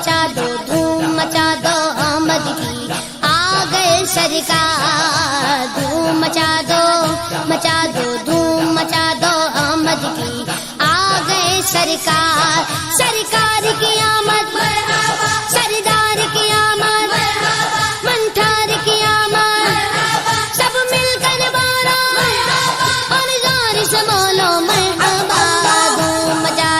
مچا دو دھوم مچا دو آمد کی آ گئے سرکار دھوم مچا دو دھوم مچا دو آمد کی آ گئے سرکار سرکار کی آمد مرحبا سردار کی آمد مرحبا منٹھار کی آمد مرحبا سب مل کر بارا مرحبا اور زور سے بولو مرحبا دھوم مچا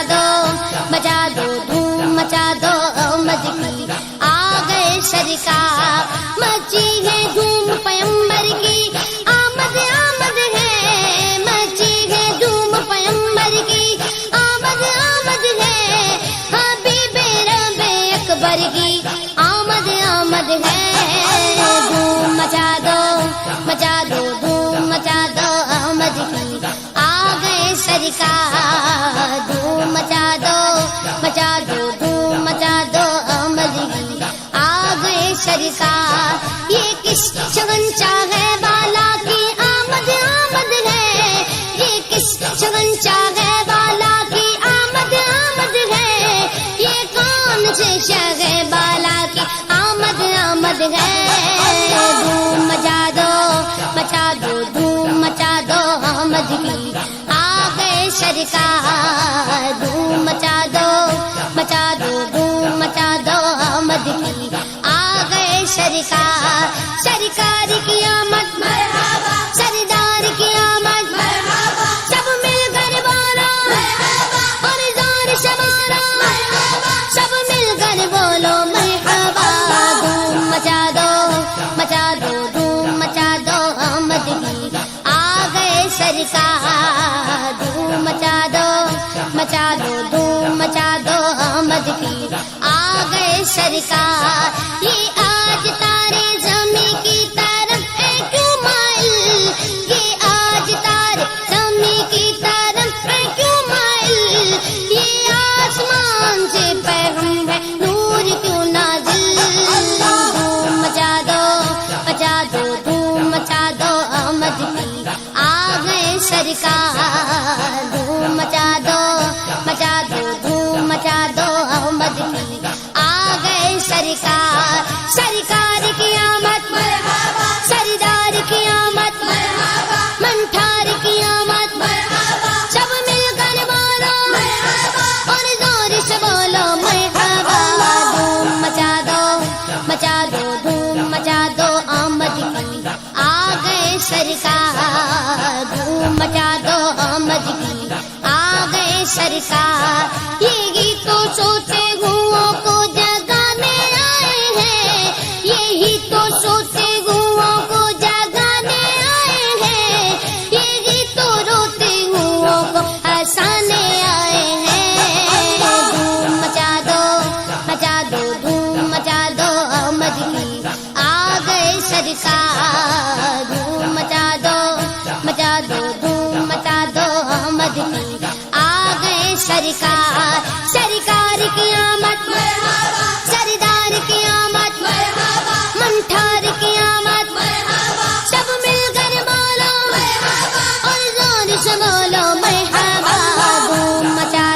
دو دھوم مچا دو آمد کی آ گئے سرکار مچی ہے دھوم پیمبر کی آمد آمد ہے مچی ہے دھوم پیمبر کی آمد آمد ہے حبیب رب اکبر کی آمد آمد ہے دھوم مچا دو دھوم مچا دو آمد کی آ گئے سرکار دھوم مچا دو دھوم مچا دو آمد کی آ گئے سرکار یہ کس شگن چاہے والا کی آمد آمد ہے یہ کس شگن چاہے والا کی آمد آمد ہے یہ کون سے شگے والا کی آمد آمد ہے دھوم مچا دو دھوم مچا دو آمد کی آ گئے سرکار دھوم مچا دو دھوم مچا دو آمد کی آ گئے سرکار سرکار کی آمد مرحبا سردار کی آمد مرحبا سب مل کر بولو مرحبا اور زور سے بولو مرحبا سب مل کر بولو مرحبا دھوم مچا دو دھوم مچا دو آمد کی آ گئے سرکار دھوم مچا دو دھوم مچا دو آمد کی آ گئے سرکار یہ آج تارے زمین کی طرف ہے کیوں مائل یہ آج تارے زمین کی طرف ہے کیوں مائل یہ آسمان سے پیغام ہے نور کیوں نازل دھوم مچا دو دھوم مچا دو آمد کی آ گئے سرکار دھوم مچا دو دھوم مچا دو آمد کی آ گئے سرکار سرکار کی آمد مرحبا سردار کی آمد مرحبا منٹھار کی آمد مرحبا سب مل کر بولو مرحبا اور زور سے بولو مرحبا دھوم مچا دو دھوم مچا دو آمد کی آ گئے سرکار دھوم مچا دو آمد کی آ گئے سرکار یہ گیتوں سوتے گھوؤں کو جگانے آئے ہیں یہی تو سوتے گھوؤں کو جگانے آئے ہیں یہ گیتوں روتے گھوؤں کو ہنسانے آئے ہیں دھوم مچا دو دھوم مچا دو آمد کی آ گئے سرکار دھوم مچا دو دھوم مچا دو آمد کی آ گئے سرکار سرکار کی آمد مرحبا سردار کی آمد مرحبا منٹھار کی آمد مرحبا سب مل کر بولو مرحبا اور زور سے بولو مرحبا دھوم مچا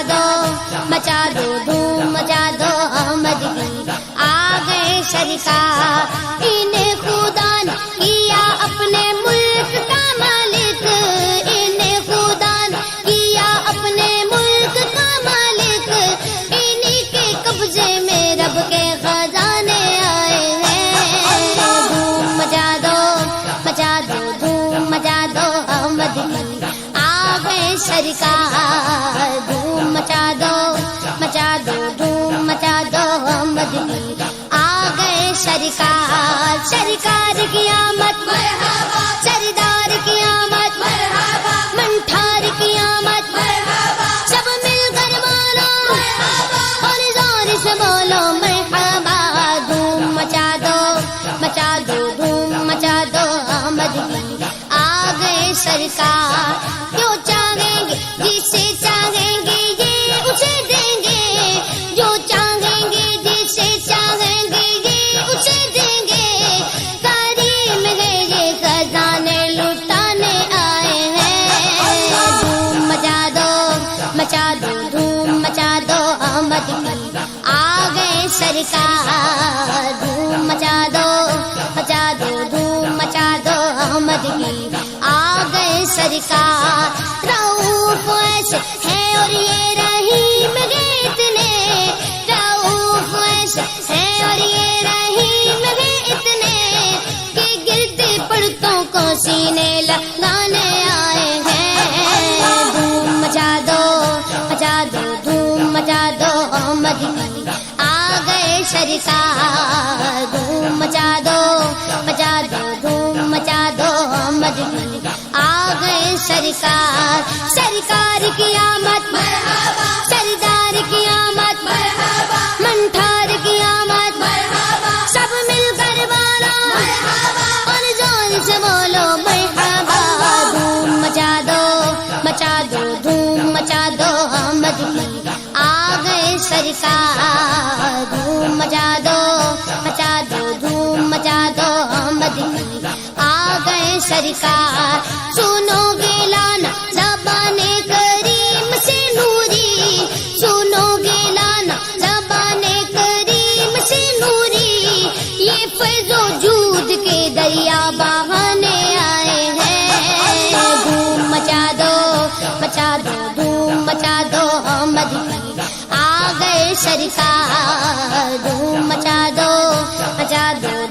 دو دھوم مچا دو آمد کی آ گئے سرکار انہیں خدا نے کیا اپنے ملک کا مالک انہیں خدا نے کیا اپنے ملک کا مالک انہی کے قبضے میں رب کے خزانے آئے ہیں دھوم مچا دو دھوم مچا دو آمد کی آ گئے سرکار دھوم مچا دو دھوم مچا دو آمد کی آ گئے سرکار سرکار کی آمد مرحبا سردار کی آمد مرحبا منٹھار کی آمد مرحبا سب مل کر بولو مرحبا اور زور سے بولو مرحبا دھوم مچا دو دھوم مچا دو آمد کی آ گئے سرکار جو چاہیں گے جسے چاہیں گے یہ اسے دیں گے جو چاہیں گے جسے چاہیں گے یہ اسے دیں گے کریم ہے یہ خزانے لٹانے آئے ہیں دھوم مچا دو دھوم مچا دو آمد کی آ گئے سرکار سرکار دھوم مچا دو دھوم مچا دو احمد کی آ گئے سرکار رؤوف ایسے ہے اور یہ رحیم ہے اتنے رؤوف ایسے ہے اور یہ رحیم ہے اتنے کہ گرتے پڑتوں کو سینے لگانے آئے ہیں دھوم مچا دو دھوم مچا دو احمد کی آ گئے سرکار دھوم مچا دو دھوم مچا دو احمد کی آ گئے سرکار سرکار کی آمد مرحبا سردار کی آمد مرحبا منٹھار کی آمد مرحبا سب مل کر بولا مرحبا اور زور سے بولو مرحبا دھوم مچا دو دھوم مچا دو احمد کی آ گئے سرکار دھوم مچا دو دھوم مچا دو احمد کی آ گئے سرکار سنو گے لانا زبان کریم سے نوری سنو گے لانا زبان کریم سے نوری یہ فیض و جود کے دریا بہانے آئے ہیں دھوم مچا دو دھوم مچا دو احمد کی آ گئے سرکار دھوم مچا دو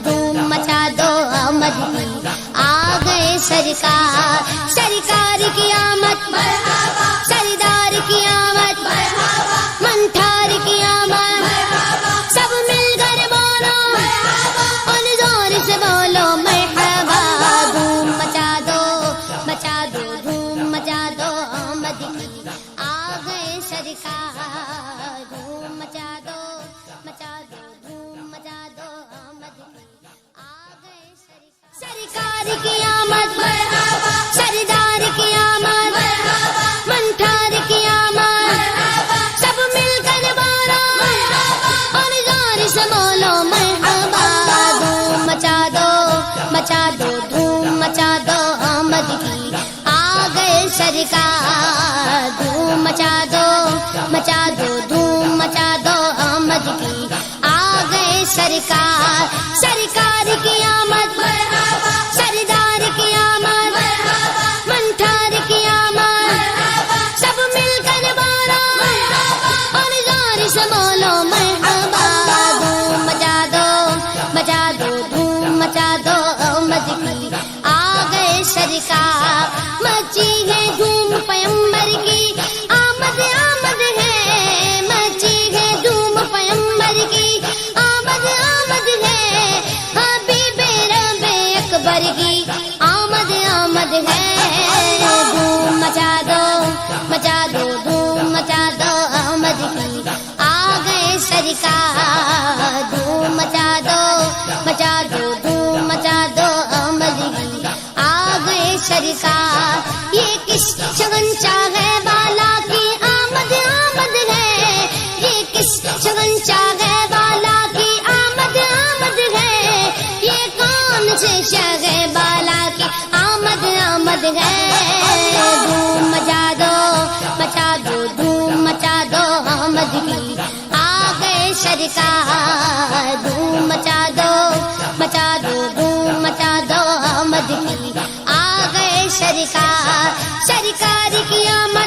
دھوم مچا دو احمد کی آ گئے سرکار سرکار کی آمد مرحبا سردار کی آمد مرحبا منٹھار کی آمد مرحبا سب مل کر بولو مرحبا اور زور سے بولو مرحبا دھوم مچا دو دھوم مچا دو احمد کی آ گئے سرکار دھوم مچا دو دھوم مچا دو احمد کی آ گئے سرکار کی آمد مرحبا سردار کی آمد مرحبا منٹھار کی آمد مرحبا سب مل کر بولو مرحبا اور زور سے بولو مرحبا دھوم مچا دو دھوم مچا دو احمد کی آ گئے سرکار دھوم مچا دو دھوم مچا دو احمد کی آ گئے سرکار سرکار کی آمد مرحبا سردار کی آمد مرحبا منٹھار کی آمد مرحبا سب مل کر بولو مرحبا اور زور سے بولو مرحبا دھوم مچا دو دھوم مچا دو احمد کی آ گئے سرکار مچی ہے دھوم پیمبر کی آمد ہے مچی ہے دھوم پیمبر کی آمد ہے حبیب رب اکبر کی آمد ہے دھوم مچا دو دھوم مچا دو احمد کی آ گئے سرکار دھوم مچا دو دھوم مچا دو احمد کی آ گئے سرکار یہ کس شگن چاہے بالا کی آمد ہے یہ کس شگن چاہے بالا کی آمد ہے یہ کون سے شگے بالا کی آمد ہے دھوم مچا دو دھوم مچا دو احمد کی آ گئے سرکار دھوم مچا دو دھوم مچا دو احمد کی آ گئے سرکار کی آمد